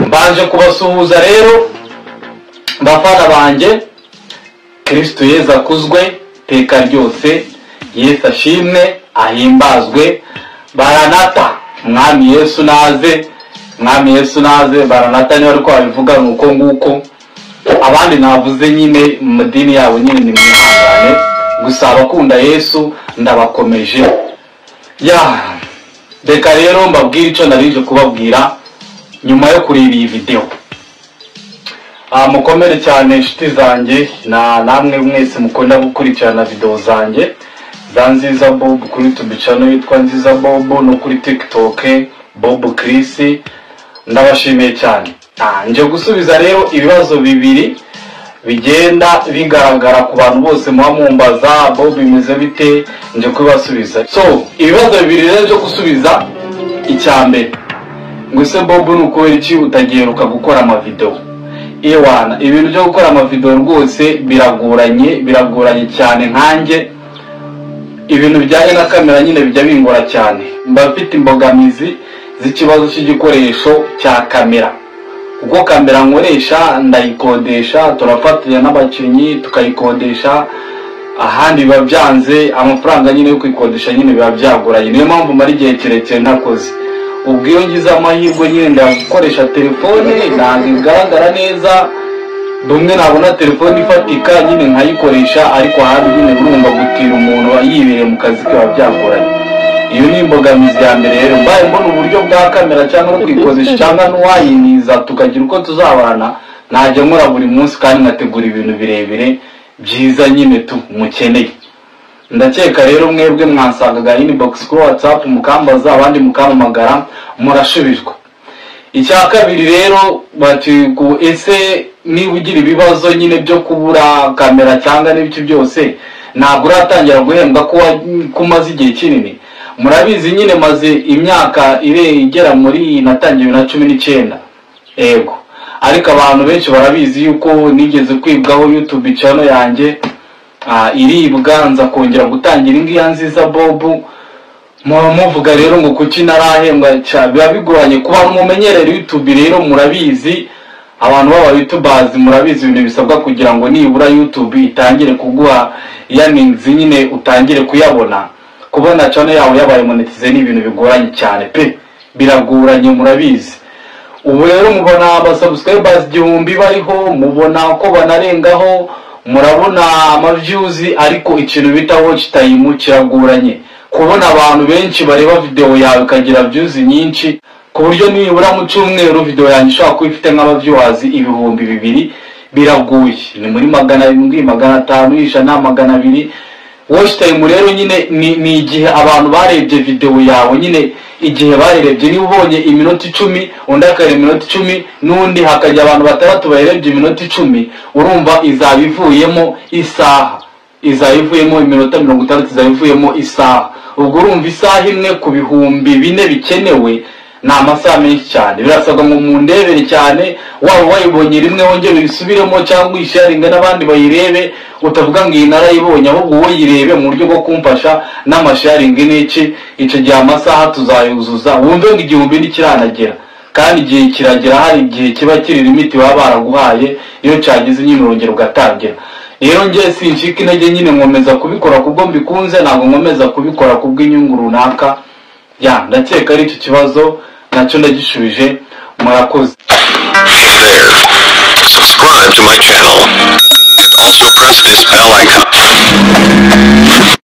mbanje kubasuhuza rero bafana banje. Kristo Yesu akuzwe teka ryose, Yesu ashimwe ahimbazwe. Baranata, mwami Yesu naze, mwami Yesu naze. Baranata ni ariko abivuga nuko nguko, abandi navuze nyine mu dini yabo nyine ni mwihangane, gusa abakunda Yesu ndabakomeje. Reka rero mbabwire ico narije kubabwira nyuma yo kureba iyi video. Mukomere cyane inshuti zanjye na namwe mwese mukunda gukurikirana video zanjye za Nziza Bob kuri YouTube channel yitwa Nziza Bob, no kuri TikTok Bob Chris. Ndabashimiye cyane. Nje gusubiza rero ibibazo bibiri bigenda bigaragara ku bantu bose mwamumbaza Bob bimeze bite, nje kubasubiza. So ibibazo bibiri rero byo gusubiza. Icyambere, nguse Bob nuko iki utagiheruka gukora ama video. Ewana, ibintu byo gukora ama video rwose biragoranye cyane nkanjye. Ibintu bijyanye na kamera nyine bijya bingora cyane. Mba mfite imbogamizi z'ikibazo cy'igikoresho cya kamera. Uko kamera nkoresha ndayikodesha, turafatanya n'abakinnyi tukayikodesha, ahandi biba byanze amafaranga nyine yo kuyikodesha nyine biba byagoranye. Niyo mpamvu mari gihe kirekire ntakoze. Ubwo iyo ngize amahirwe nyine ndakoresha telefone ntabwo igaragara neza, bumwe nabona telefone ifatika nyine nkayikoresha, ariko ahandi nyine urumva gutira umuntu yibereye mu kazi ke biba byagoranye. Iyo ni imbogamizi ya mbere rero. Mbaye mbona uburyo bwa kamera cyangwa no kuyikodesha cyangwa n'uwayiniza tukagira uko tuzabana, najya nkora buri munsi kandi ngategura ibintu birebire byiza nyine mukeneye. Ndakeka rero mwebwe mwansangaga inbox kuri WhatsApp mukambaza, abandi mukamamagara murashubijwe. Icya kabiri rero bati ku ese niba ugira ibibazo nyine byo kubura kamera cyangwa n'ibiki byose ntabwo uratangira guhembwa ko kumaze igihe kinini. Murabizi nyine maze imyaka igera muri natangiye 2019. Ego, ariko abantu benshi barabizi yuko nigeze kwibwaho YouTube channel yanjye iribwa, nza kongera gutangira ingiya Nziza Bob. Muvuga rero ngo kuki narahembwa biba bigoranye ku bantu mumenyerera YouTube. Rero murabizi, abantu baba YouTubers murabizi ibintu bisabwa kugira ngo nibura YouTube itangire kuguha yaninzi nyine utangire kuyabona. Kubona channel yawe yabaye monetize ni ibintu bigoranye cyane pe, biragoranye murabizi. Ubu rero mubona abasubscribers 1000 bariho, mubona ko banarengaho, murabona ama views, ariko ikintu bita watch time kiragoranye. Kubona abantu benshi bareba video yawe kagira views nyinshi, ku buryo nibura mu cyumweru video yanjye ishobora kuba ifite nk'aba viewers 2000 biraguye. Ni muri 700, 500, ijana, 200. Watch time rero nyine ni igihe abantu barebye video yawe nyine, igihe barebye. Niba ubonye iminota 10 undi akare iminota 10 n'undi hakajya abantu batandatu barebye iminota 10, urumva izabivuyemo isaha, izabivuyemo iminota 60, izabivuyemo isaha. Ubwo urumva isaha imwe ku 4000 bikenewe na amasaha menshi cyane. Birasabwa ngo mundebere cyane, waba wayibonye rimwe wongere bisubiremo cyangwa isharinga n'abandi bayirebe, utavuga ngo iyi narayibonye, ahubwo wowe yirebe mu buryo bwo kumfasha n'amasharinga n'iki. Ico gihe amasaha tuzayuzuza, wumve ngo 1000 ndikiranagera, kandi igihe kiragera hari igihe kiba kiri limit baba baraguhaye, iyo cyagize nyine urongera ugatangira. Rero ngiye sinshika intege nyine nkomeza kubikora kubwo mbikunze, ntabwo nkomeza kubikora kubwo inyungu runaka. Ndakeka ari icyo kibazo nacyo ndagishubije. Murakoze. Subscribe to my channel and also press this bell icon.